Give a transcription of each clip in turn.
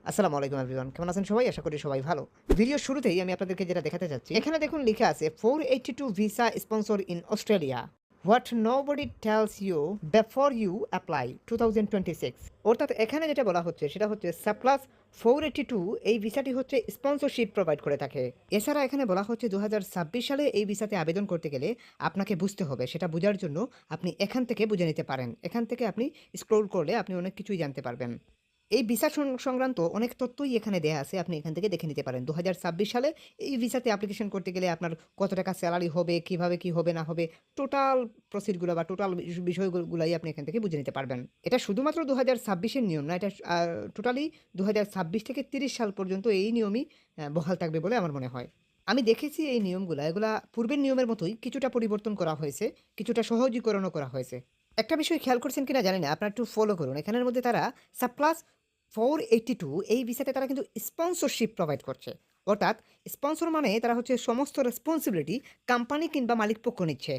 আসসালামু আলাইকুম এভরিওয়ান, কেমন আছেন সবাই? আশা করি সবাই ভালো। ভিডিওর শুরুতেই আমি আপনাদেরকে যেটা দেখাতে চাচ্ছি, এখানে দেখুন লিখা আছে 482 visa sponsor in Australia. What nobody tells you before you apply 2026। অর্থাৎ এখানে যেটা বলা হচ্ছে সেটা হচ্ছে সাপ্লাস 482 এই ভিসাটি হচ্ছে স্পন্সরশিপ প্রোভাইড করে থাকে। এছাড়া এখানে বলা হচ্ছে 2026 সালে এই ভিসাতে আবেদন করতে গেলে আপনাকে বুঝতে হবে, সেটা বোঝার জন্য আপনি এখান থেকে বুঝে নিতে পারেন। এখান থেকে আপনি স্ক্রল করলে আপনি অনেক কিছুই জানতে পারবেন। এই ভিসা সংক্রান্ত অনেক তথ্যই এখানে দেয়া আছে। আপনি এখান থেকে দেখে নিতে পারেন। ২০২৬ সালে এই ভিসাতে অ্যাপ্লিকেশন করতে গেলে আপনার কত টাকা সেলারি হবে, কিভাবে কি হবে না হবে, টোটাল প্রসিড গুলা বা টোটাল বিষয়গুলাই আপনি এখান থেকে বুঝে নিতে পারবেন। এটা শুধুমাত্র ২০২৬ এর নিয়ম না, এটা টোটালি ২০২৬ থেকে ৩০ সাল পর্যন্ত এই নিয়মই বহাল থাকবে বলে আমার মনে হয়। আমি দেখেছি এই নিয়মগুলা, এগুলা পূর্বের নিয়মের মতোই কিছুটা পরিবর্তন করা হয়েছে, কিছুটা সহজীকরণও করা হয়েছে। একটা বিষয় খেয়াল করছেন কিনা জানি না, আপনারা একটু ফলো করুন। এখানের মধ্যে তারা সাপ্লাস 482 এই ভিসাতে তারা কিন্তু স্পন্সরশিপ প্রোভাইড করছে। অর্থাৎ স্পন্সর মানে তারা হচ্ছে সমস্ত রেসপন্সিবিলিটি কোম্পানি কিংবা মালিকপক্ষ নিচ্ছে।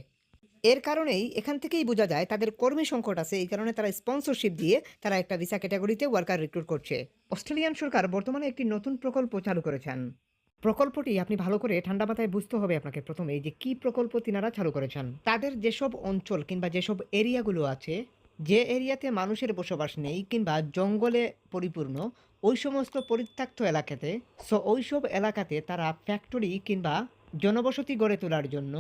এর কারণেই এখান থেকেই বোঝা যায় তাদের কর্মী সংকট আছে। এই কারণে তারা স্পন্সরশিপ দিয়ে তারা একটা ভিসা ক্যাটাগরিতে ওয়ার্কার রিক্রুট করছে। অস্ট্রেলিয়ান সরকার বর্তমানে একটি নতুন প্রকল্প চালু করেছেন। প্রকল্পটি আপনি ভালো করে ঠান্ডা মাথায় বুঝতে হবে আপনাকে প্রথমেই যে কী প্রকল্প তিনারা চালু করেছেন। তাদের যেসব অঞ্চল কিংবা যেসব এরিয়াগুলো আছে, যে এরিয়াতে মানুষের বসবাস নেই কিংবা জঙ্গলে পরিপূর্ণ, ওই সমস্ত পরিত্যক্ত এলাকাতে ওইসব এলাকাতে তারা ফ্যাক্টরি কিংবা জনবসতি গড়ে তোলার জন্য,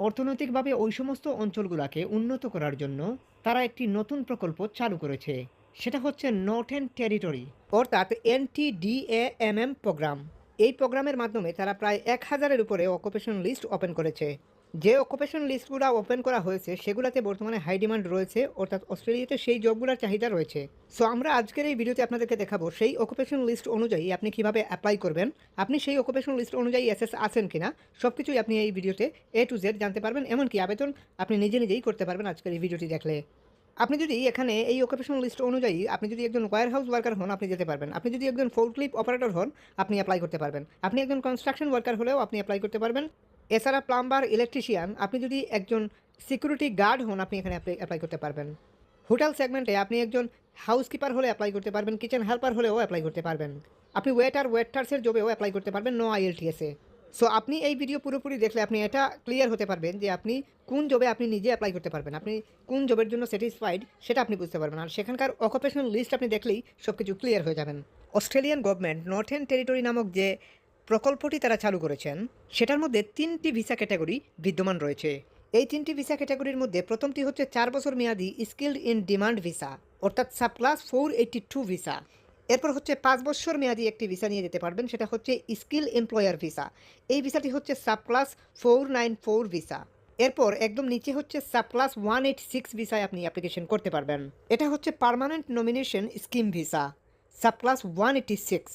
অর্থনৈতিকভাবে ওই সমস্ত অঞ্চলগুলোকে উন্নত করার জন্য তারা একটি নতুন প্রকল্প চালু করেছে। সেটা হচ্ছে নর্থেন টেরিটরি, অর্থাৎ NTDAMM প্রোগ্রাম। এই প্রোগ্রামের মাধ্যমে তারা প্রায় ১,০০০-এর উপরে অকুপেশন লিস্ট ওপেন করেছে। যে অকুপেশন লিস্টগুলো ওপেন করা হয়েছে সেগুলোতে বর্তমানে হাই ডিমান্ড রয়েছে, অর্থাৎ অস্ট্রেলিয়াতে সেই জবগুলোর চাহিদা রয়েছে। সো আমরা আজকের এই ভিডিওতে আপনাদেরকে দেখাবো সেই অকুপেশন লিস্ট অনুযায়ী আপনি কিভাবে অ্যাপ্লাই করবেন, আপনি সেই অকুপেশন লিস্ট অনুযায়ী এসএস আছেন কিনা, সব কিছুই আপনি এই ভিডিওতে A to Z জানতে পারবেন। এমনকি আবেদন আপনি নিজেই করতে পারবেন আজকের এই ভিডিওটি দেখলে। আপনি যদি এখানে এই অকুপেশনাল লিস্ট অনুযায়ী আপনি যদি একজন ওয়্যার হাউস ওয়ার্কার হন, আপনি যেতে পারবেন। আপনি যদি একজন ফোর্কলিফট অপারেটর হন, আপনি অ্যাপ্লাই করতে পারবেন। আপনি একজন কনস্ট্রাকশন ওয়ার্কার হলেও আপনি অ্যাপ্লাই করতে পারবেন। এছাড়া প্লাম্বার, ইলেকট্রিশিয়ান, আপনি যদি একজন সিকিউরিটি গার্ড হন, আপনি এখানে অ্যাপ্লাই করতে পারবেন। হোটেল সেগমেন্টে আপনি একজন হাউসকিপার হলে অ্যাপ্লাই করতে পারবেন, কিচেন হেল্পার হলেও অ্যাপ্লাই করতে পারবেন। আপনি ওয়েটার্সের জবেও অ্যাপ্লাই করতে পারবেন, নো IELTS-এ। সো আপনি এই ভিডিও পুরোপুরি দেখলে আপনি এটা ক্লিয়ার হতে পারবেন যে আপনি কোন জবে আপনি নিজে অ্যাপ্লাই করতে পারবেন, আপনি কোন জবের জন্য স্যাটিসফাইড সেটা আপনি বুঝতে পারবেন। আর সেখানকার অকুপেশনাল লিস্ট আপনি দেখলেই সব কিছু ক্লিয়ার হয়ে যাবেন। অস্ট্রেলিয়ান গভর্নমেন্ট নর্থেন টেরিটরি নামক যে প্রকল্পটি তারা চালু করেছেন, সেটার মধ্যে 3টি ভিসা ক্যাটাগরি বিদ্যমান রয়েছে। এই 3টি ভিসা ক্যাটাগরির মধ্যে প্রথমটি হচ্ছে 4 বছর মেয়াদি স্কিলড ইন ডিমান্ড ভিসা, অর্থাৎ সাবক্লাস 482 ভিসা। এরপর হচ্ছে 5 বছর মেয়াদি একটি ভিসা নিয়ে যেতে পারবেন, সেটা হচ্ছে স্কিল এমপ্লয়ার ভিসা। এই ভিসাটি হচ্ছে সাবক্লাস 494 ভিসা। এরপর একদম নিচে হচ্ছে সাবক্লাস 186 ভিসায় আপনি অ্যাপ্লিকেশন করতে পারবেন। এটা হচ্ছে permanent nomination scheme visa, subclass 186।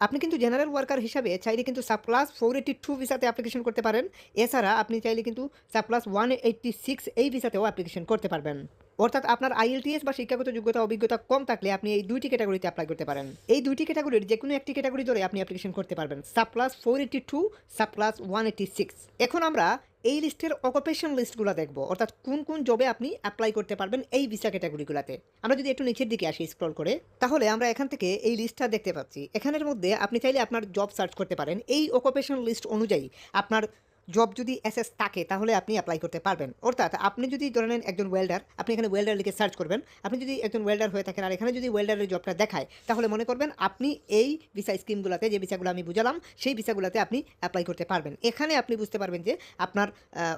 আপনি কিন্তু জেনারেল ওয়ার্কার হিসাবে চাইলে কিন্তু সাবক্লাস 482 ভিসাতে অ্যাপ্লিকেশন করতে পারেন। এছাড়া আপনি চাইলে কিন্তু সাবক্লাস 186 এই ভিসাতেও অ্যাপ্লিকেশন করতে পারবেন। অর্থাৎ আপনার IELTS বা শিক্ষাগত যোগ্যতা অভিজ্ঞতা কম থাকলে আপনি এই 2টি ক্যাটাগরিতে অ্যাপ্লাই করতে পারেন। এই 2টি ক্যাটাগরির যে কোনো একটি ক্যাটাগরি ধরে আপনি অ্যাপ্লিকেশন করতে পারবেন, সাবক্লাস 482, সাবক্লাস 186। এখন আমরা এই লিস্টের অকুপেশন লিস্টগুলো দেখব, অর্থাৎ কোন কোন জবে আপনি অ্যাপ্লাই করতে পারবেন এই ভিসা ক্যাটাগরিগুলোতে। আমরা যদি একটু নিচের দিকে আসি স্ক্রল করে, তাহলে আমরা এখান থেকে এই লিস্টটা দেখতে পাচ্ছি। এখানের মধ্যে আপনি চাইলে আপনার জব সার্চ করতে পারেন এই অকুপেশন লিস্ট অনুযায়ী। আপনার জব যদি SS থাকে তাহলে আপনি অ্যাপ্লাই করতে পারবেন। অর্থাৎ আপনি যদি ধরে নেন একজন ওয়েল্ডার, আপনি এখানে ওয়েল্ডার লিখে সার্চ করবেন। আপনি যদি একজন ওয়েল্ডার হয়ে থাকেন আর এখানে যদি ওয়েল্ডারের জবটা দেখায়, তাহলে মনে করবেন আপনি এই ভিসা স্কিমগুলোতে, যে ভিসাগুলো আমি বুঝালাম সেই ভিসাগুলোতে আপনি অ্যাপ্লাই করতে পারবেন। এখানে আপনি বুঝতে পারবেন যে আপনার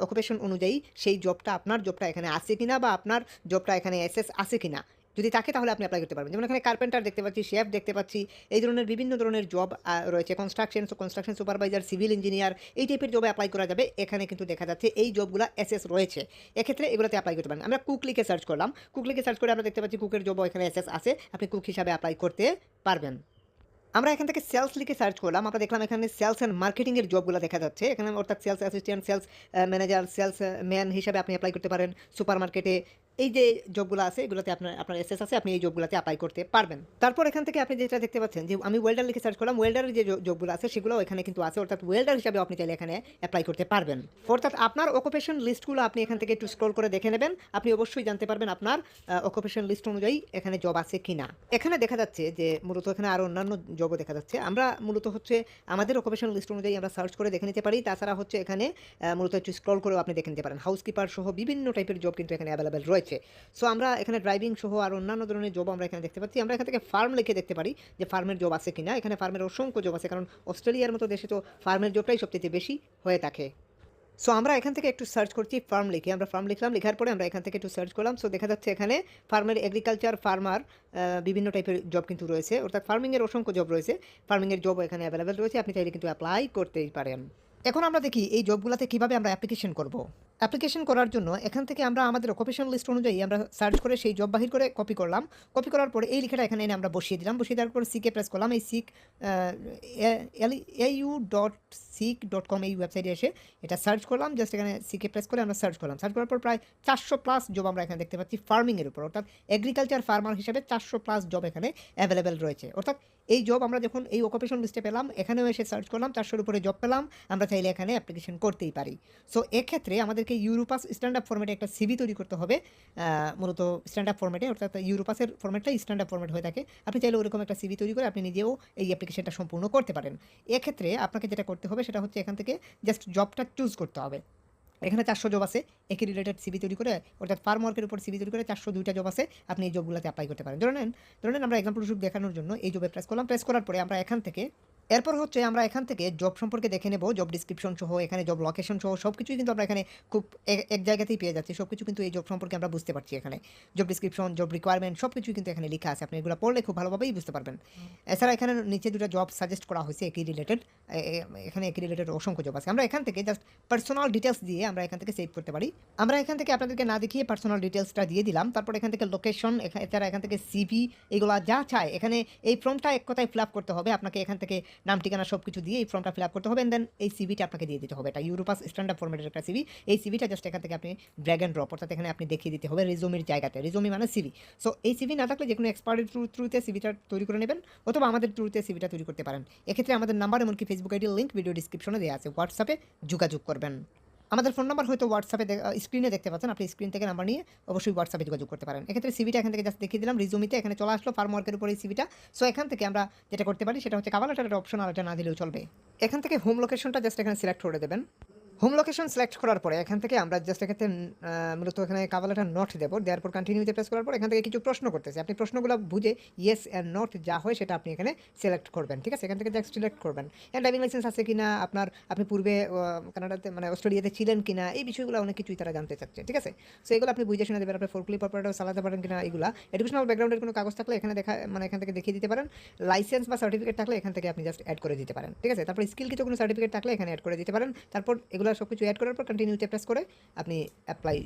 অকুপেশন অনুযায়ী সেই জবটা, আপনার জবটা এখানে আছে কিনা বা আপনার জবটা এখানে SS আছে কিনা। যদি থাকে তাহলে আপনি অ্যাপ্লাই করতে পারবেন। যেমন এখানে কার্পেন্টার দেখতে পাচ্ছি, শেফ দেখতে পাচ্ছি, এই ধরনের বিভিন্ন ধরনের জব রয়েছে। কনস্ট্রাকশন সুপারভাইজার, সিভিল ইঞ্জিনিয়ার, এই টাইপের জবে অ্যাপ্লাই করা যাবে। এখানে কিন্তু দেখা যাচ্ছে এই জবগুলো SS রয়েছে, এক্ষেত্রে এগুলোতে অ্যাপ্লাই করতে পারেন। আমরা কুক লিখে সার্চ করলাম, কুক লিখে সার্চ করে আমরা দেখতে পাচ্ছি কুকের জবও এখানে SS আছে, আপনি কুক হিসাবে অ্যাপ্লাই করতে পারবেন। আমরা এখান থেকে সেলস লিখে সার্চ করলাম, আমরা দেখলাম এখানে সেলস অ্যান্ড মার্কেটিংয়ের জবগুলো দেখা যাচ্ছে এখানে, অর্থাৎ sales assistant, sales manager, sales man হিসাবে আপনি অ্যাপ্লাই করতে পারেন। সুপার মার্কেটে এই যে জবগুলো আছে এগুলোতে আপনার এসএস আছে, আপনি এই জবগুলোতে এপ্লাই করতে পারবেন। তারপর এখান থেকে আপনি যেটা দেখতে পাচ্ছেন যে আমি ওয়েল্ডার লিখে সার্চ করলাম, ওয়েল্ডারের যে জবগুলো আছে সেগুলোও এখানে কিন্তু আছে, অর্থাৎ ওয়েল্ডার হিসাবে আপনি চাইলে এখানে এপ্লাই করতে পারবেন। অর্থাৎ আপনার অকুপেশন লিস্টগুলো আপনি এখান থেকে একটু স্ক্রল করে দেখে নেবেন, আপনি অবশ্যই জানতে পারবেন আপনার অকুপেশন লিস্ট অনুযায়ী এখানে জব আছে কিনা। এখানে দেখা যাচ্ছে যে মূলত এখানে আরও অন্যান্য জবও দেখা যাচ্ছে। আমরা মূলত হচ্ছে আমাদের অকুপেশন লিস্ট অনুযায়ী আমরা সার্চ করে দেখে নিতে পারি। তাছাড়া হচ্ছে এখানে মূলত একটু স্ক্রল করেও আপনি দেখে নিতে পারেন। হাউসকিপার সহ বিভিন্ন টাইপের জব কিন্তু এখানে অ্যাভেলেবেল রয়েছে। সো আমরা এখানে ড্রাইভিং সহ আর অন্যান্য ধরনের জব আমরা এখানে দেখতে পাচ্ছি। আমরা এখান থেকে ফার্ম লিখে দেখতে পারি যে ফার্মের জব আছে কিনা। এখানে ফার্মের অসংখ্য জব আছে, কারণ অস্ট্রেলিয়ার মতো দেশে তো ফার্মের জবটাই সবচেয়ে বেশি হয়ে থাকে। সো আমরা এখান থেকে একটু সার্চ করছি ফার্ম লিখে, আমরা ফার্ম লিখলাম, লেখার পরে আমরা এখান থেকে একটু সার্চ করলাম। সো দেখা যাচ্ছে এখানে ফার্মের এগ্রিকালচার ফার্মার বিভিন্ন টাইপের জব কিন্তু রয়েছে, অর্থাৎ ফার্মিংয়ের অসংখ্য জব রয়েছে। ফার্মিংয়ের জব এখানে অ্যাভেলেবেল রয়েছে, আপনি চাইলে কিন্তু অ্যাপ্লাই করতেই পারেন। এখন আমরা দেখি এই জবগুলোতে কীভাবে আমরা অ্যাপ্লিকেশন করব। অ্যাপ্লিকেশন করার জন্য এখান থেকে আমরা আমাদের অকুপেশন লিস্ট অনুযায়ী আমরা সার্চ করে সেই জব বাহির করে কপি করলাম। কপি করার পরে এই লেখাটা এখানে এনে আমরা বসিয়ে দিলাম, বসিয়ে দেওয়ার পর সিকে প্রেস করলাম। এই সিক au.seek.com এই ওয়েবসাইটে এসে এটা সার্চ করলাম। জাস্ট এখানে সিকে প্রেস করে আমরা সার্চ করলাম। সার্চ করার পর প্রায় 400+ জব আমরা এখানে দেখতে পাচ্ছি ফার্মিংয়ের উপর, অর্থাৎ এগ্রিকালচার ফার্মার হিসেবে 400+ জব এখানে অ্যাভেলেবেল রয়েছে। অর্থাৎ এই জব আমরা যখন এই অকুপেশন লিস্টে পেলাম, এখানেও এসে সার্চ করলাম, 400-র উপরে জব পেলাম, আমরা চাইলে এখানে অ্যাপ্লিকেশন করতেই পারি। সো এক্ষেত্রে আমাদেরকে ইউরোপাস স্ট্যান্ডার্ড ফরম্যাটে একটা সিভি তৈরি করতে হবে, মূলত স্ট্যান্ডার্ড ফরম্যাটে, অর্থাৎ ইউরোপাসের ফরম্যাটটাই স্ট্যান্ডার্ড ফরম্যাট হয়ে থাকে। আপনি চাইলে ওরকম একটা সিভি তৈরি করে আপনি নিজেও এই অ্যাপ্লিকেশনটা সম্পূর্ণ করতে পারেন। এক্ষেত্রে আপনাকে যেটা করতে হবে সেটা হচ্ছে এখান থেকে জাস্ট জবটা চুজ করতে হবে। এখানে 400 জব আছে, একই রিলেটেড সিভি তৈরি করে, অর্থাৎ ফার্ম ওয়ার্কের উপর সিভি তৈরি করে 402টা জব আছে, আপনি এই জবগুলোতে অ্যাপ্লাই করতে পারেন। ধরেন আমরা এক্সাম্পল রূপ দেখানোর জন্য এই জবে প্রেস করলাম। প্রেস করার পরে আমরা এখান থেকে এরপর হচ্ছে আমরা এখান থেকে জব সম্পর্কে দেখে নেব, জব ডিসক্রিপশন সহ, এখানে জব লোকেশন সহ সব কিছুই কিন্তু আমরা এখানে খুব এক জায়গাতেই পেয়ে যাচ্ছি। সব কিছু কিন্তু এই জব সম্পর্কে আমরা বুঝতে পারছি। এখানে জব ডিসক্রিপশন, জব রিকোয়ারমেন্ট সব কিছুই কিন্তু এখানে লেখা আছে, আপনি এগুলো পড়লে খুব ভালোভাবেই বুঝতে পারবেন। এছাড়া এখানে নিচে দুটো জব সাজেস্ট করা হয়েছে একই রিলেটেড, এখানে একই রিলেটেড অসংখ্য জব আছে। আমরা এখান থেকে জাস্ট পার্সোনাল ডিটেলস দিয়ে আমরা এখান থেকে সেভ করতে পারি। আমরা এখান থেকে আপনাদেরকে না দেখিয়ে পার্সোনাল ডিটেলসটা দিয়ে দিলাম। তারপর এখান থেকে লোকেশন, এছাড়া এখান থেকে সিভি, এগুলো যা চায় এখানে এই ফর্মটা এক কথায় ফিল আপ করতে হবে। আপনাকে এখান থেকে নাম ঠিকানা সব কিছু দিয়ে এই ফর্মটা ফিল আপ করতে হবে, এন্ড দেন এই সিভিটা আপনাকে দিয়ে দিতে হবে। এটা ইউরোপাস স্ট্যান্ডার্ড ফরম্যাটের একটা সিভি। এই সিভিটা জাস্ট এখান থেকে আপনি ড্র্যাগ অ্যান্ড ড্রপ, অর্থাৎ এখানে আপনি দেখিয়ে দিতে হবে রিজুমির জায়গাতে। রিজুমি মানে সিভি। সো এই সিভি না থাকলে যে কোনো এক্সপার্টের থ্রুতে সিভিটা তৈরি করে নেবেন, অথবা আমাদের থ্রুতে সিভিটা তৈরি করতে পারেন। এক্ষেত্রে আমাদের নাম্বার এমনকি ফেসবুক আইডির লিঙ্ক ভিডিও ডিসক্রিপশনে দেওয়া আছে, হোয়াটসঅ্যাপে যোগাযোগ করবেন। আমাদের ফোন নাম্বার হয়তো হোয়াটসঅ্যাপে স্ক্রিনে দেখতে পাচ্ছেন, আপনি স্ক্রিন থেকে নাম্বার নিয়ে অবশ্যই হোয়াটসঅ্যাপে যোগাযোগ করতে পারেন। এক্ষেত্রে সিভিটা এখান থেকে জাস্ট দেখিয়ে দিলাম, রিজুমিতে এখানে চলে আসলো ফার্ম ওয়ার্কের উপর এই সিভিটা। সো এখান থেকে আমরা যেটা করতে পারি সেটা হচ্ছে কাভার লেটারের অপশন, আর এটা না দিলেও চলবে। এখান থেকে হোম লোকেশনটা জাস্ট এখানে সিলেক্ট করে দেবেন। হোম লোকেশন সিলেক্ট করার পরে এখান থেকে আমরা জাস্ট এখানে মূলত এখানে কাভার লেটার নট দেবো। দেওয়ার পর কন্টিনিউতে প্রেস করার পর এখান থেকে কিছু প্রশ্ন করতেছে, আপনি প্রশ্নগুলো বুঝে ইয়েস অ্যান্ড নট যা হয় সেটা আপনি এখানে সিলেক্ট করবেন। ঠিক আছে, এখান থেকে জাস্ট সিলেক্ট করবেন। ড্রাইভিং লাইসেন্স আছে কিনা, আপনি পূর্বে কানাডাতে মানে অস্ট্রেলিয়াতে ছিলেন কিনা, এই বিষয়গুলো অনেক কিছুই তারা জানতে চাচ্ছে। ঠিক আছে, সো এগুলো আপনি বুঝে শুনে দেবেন। আপনি ফোরক্লিপ অপারেটর চালাতে পারেন কিনা, এগুলো এডুকেশনাল ব্যাকগ্রাউন্ডের কোনো কাগজ থাকলে এখানে এখান থেকে দেখিয়ে দিতে পারেন। লাইসেন্স বা সার্টিফিকেট থাকলে এখান থেকে আপনি জাস্ট অ্যাড করে দিতে পারেন। ঠিক আছে, তারপর স্কিল কিছু কোনো সার্টিফিকেট থাকলে এখানে অ্যাড করে দিতে পারেন। তারপর এগুলো সব কিছু অ্যাড করার পর কন্টিনিউতে প্রেস করে আপনি অ্যাপ্লাই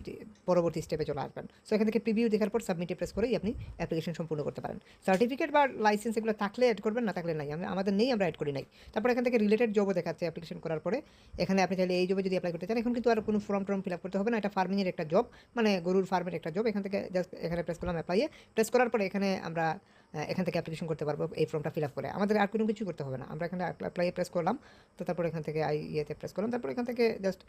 পরবর্তী স্টেপে চলে আসবেন। সো এখান থেকে প্রিভিউ দেখার পর সাবমিটে প্রেস করেই আপনি অ্যাপ্লিকেশন সম্পূর্ণ করতে পারেন। সার্টিফিকেট বা লাইসেন্স এগুলো থাকলে অ্যাড করবেন, না থাকলে নাই, আমাদের নেই, আমরা অ্যাড করি নাই। তারপর এখান থেকে রিলেটেড জবও দেখাচ্ছে অ্যাপ্লিকেশন করার পরে। এখানে আপনি চাইলে এই জবে যদি অ্যাপ্লাই করতে চান, এখন কিন্তু আর কোনো ফর্ম ফিল আপ করতে হবে না, এটা ফার্মিংয়ের একটা জব, মানে গরুর ফার্মের একটা জব। এখান থেকে জাস্ট এখানে প্রেস করলাম অ্যাপ্লাইয়ে। প্রেস করার পরে এখানে আমরা এখান থেকে অ্যাপ্লিকেশন করতে পারবো, এই ফর্মটা ফিল আপ করে। আমাদের আর কোনো কিছু করতে হবে না, আমরা এখানে অ্যাপ্লাইয়ে প্রেস করলাম। তো তারপর এখান থেকে ইয়েতে প্রেস করলাম। তারপর এখান থেকে জাস্ট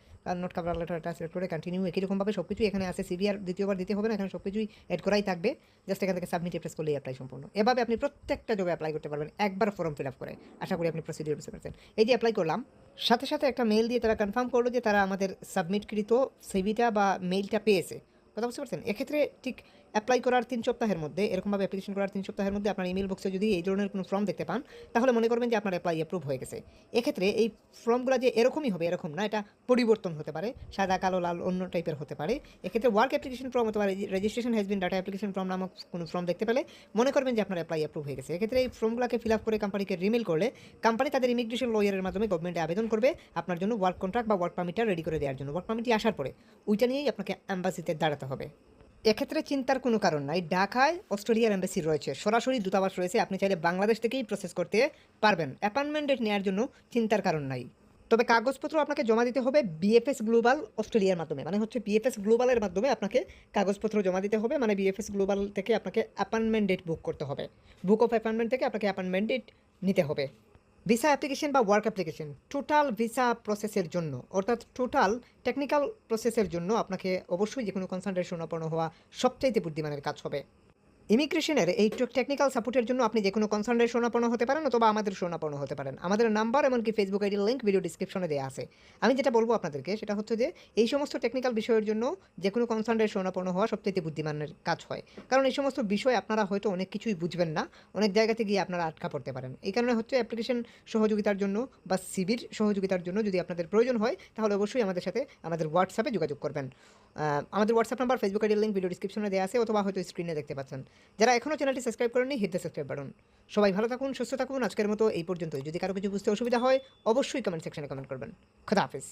নোট কাভার লেটারটা সিলেক্ট করে কন্টিনিউ, একই রকমভাবে সব কিছুই এখানে আছে। সিভি আর দ্বিতীয়বার দিতে হবে না, এখানে সব কিছুই অ্যাড করাই থাকবে। জাস্ট এখান থেকে সাবমিটে প্রেস করলেই অ্যাপ্লাই সম্পূর্ণ। এভাবে আপনি প্রত্যেকটা জবে অ্যাপ্লাই করতে পারবেন একবার ফর্ম ফিল আপ করে। আশা করি আপনি প্রসিডিউর বুঝতে পারছেন। এই যে অ্যাপ্লাই করলাম, সাথে সাথে একটা মেল দিয়ে তারা কনফার্ম করলো যে তারা আমাদের সাবমিটকৃত সিভিটা বা মেইলটা পেয়েছে। কথা বুঝতে পারছেন। এক্ষেত্রে ঠিক অ্যাপ্লাই করার 3 সপ্তাহের মধ্যে, এরকমভাবে অ্যাপ্লিকেশন করার 3 সপ্তাহের মধ্যে আপনার ইমেল বক্সে যদি এই ধরনের কোনো ফর্ম দেখতে পান, তাহলে মনে করবেন যে আপনার অ্যাপ্লাই অ্যাপ্রুভ হয়ে গেছে। এক্ষেত্রে এই ফর্মগুলো যে এরকমই হবে এরকম না, এটা পরিবর্তন হতে পারে, সাদা কালো লাল অন্য টাইপের হতে পারে। এক্ষেত্রে ওয়ার্ক অ্যাপ্লিকেশন ফর্ম অথবা registration has been data application form নামক কোনো ফর্ম দেখতে পেলে মনে করবেন যে আপনার অ্যাপ্লাই অ্যাপ্রুভ হয়ে গেছে। এক্ষেত্রে এই ফর্মগুলোকে ফিল আপ করে কোম্পানিকে রিমেল করলে কোম্পানি তাদের ইমিগ্রেশন লয়ারের মাধ্যমে গভর্নমেন্টে আবেদন করবে আপনার জন্য ওয়ার্ক কন্ট্রাক্ট বা ওয়ার্ক পারমিটটা রেডি করে দেওয়ার জন্য। ওয়ার্ক পারমিটটি আসার পরে ওইটা নিয়েই আপনাকে অ্যাম্বাসিতে দাঁড়াতে হবে। এক্ষেত্রে চিন্তার কোনো কারণ নাই, ঢাকায় অস্ট্রেলিয়ার এম্বাসি রয়েছে, সরাসরি দূতাবাস রয়েছে, আপনি চাইলে বাংলাদেশ থেকেই প্রসেস করতে পারবেন। অ্যাপয়েন্টমেন্ট ডেট নেওয়ার জন্য চিন্তার কারণ নাই। তবে কাগজপত্র আপনাকে জমা দিতে হবে বিএফএস গ্লোবাল অস্ট্রেলিয়ার মাধ্যমে। মানে হচ্ছে বিএফএস গ্লোবালের মাধ্যমে আপনাকে কাগজপত্র জমা দিতে হবে। মানে বিএফএস গ্লোবাল থেকে আপনাকে অ্যাপয়েন্টমেন্ট ডেট বুক করতে হবে। বুক অফ অ্যাপয়েন্টমেন্ট থেকে আপনাকে অ্যাপয়েন্টমেন্ট ডেট নিতে হবে। ভিসা অ্যাপ্লিকেশন বা ওয়ার্ক অ্যাপ্লিকেশন টোটাল ভিসা প্রসেসের জন্য, অর্থাৎ টোটাল টেকনিক্যাল প্রসেসের জন্য আপনাকে অবশ্যই যে কোনো কনসালটেন্ট শরণাপন্ন হওয়া সবচাইতে বুদ্ধিমানের কাজ হবে। ইমিগ্রেশনের এই টেকনিক্যাল সাপোর্টের জন্য আপনি যে কোনো কনসালটেন্ট শরণাপন্ন হতে পারেন অথবা আমাদের শরণাপন্ন হতে পারেন। আমাদের নাম্বার এমনকি ফেসবুক আইডির লিঙ্ক ভিডিও ডিসক্রিপশনে দেওয়া আছে। আমি যেটা বলবো আপনাদেরকে সেটা হচ্ছে যে এই সমস্ত টেকনিক্যাল বিষয়ের জন্য যে কোনো কনসালটেন্ট শরণাপন্ন হওয়া সবচেয়ে বুদ্ধিমানের কাজ হয়। কারণ এই সমস্ত বিষয় আপনারা হয়তো অনেক কিছুই বুঝবেন না, অনেক জায়গাতে গিয়ে আপনারা আটকা পড়তে পারেন। এই কারণে হচ্ছে অ্যাপ্লিকেশন সহযোগিতার জন্য বা সিভির সহযোগিতার জন্য যদি আপনাদের প্রয়োজন হয় তাহলে অবশ্যই আমাদের সাথে আমাদের হোয়াটসঅ্যাপে যোগাযোগ করবেন। আমাদের হোয়াটসঅ্যাপ নাম্বার ফেসবুক আইডির লিঙ্ক ভিডিও ডিসক্রিপশনে দেওয়া আছে অথবা হয়তো স্ক্রিনে দেখতে পাচ্ছেন। যারা এখনও চ্যানেলটি সাবস্ক্রাইব করেননি হিট দ্য সাবস্ক্রাইব বাটন। সবাই ভালো থাকুন, সুস্থ থাকুন। আজকের মতো এই পর্যন্তই। যদি কারো কিছু বুঝতে অসুবিধা হয় অবশ্যই কমেন্ট সেকশনে কমেন্ট করবেন। খোদা হাফেজ।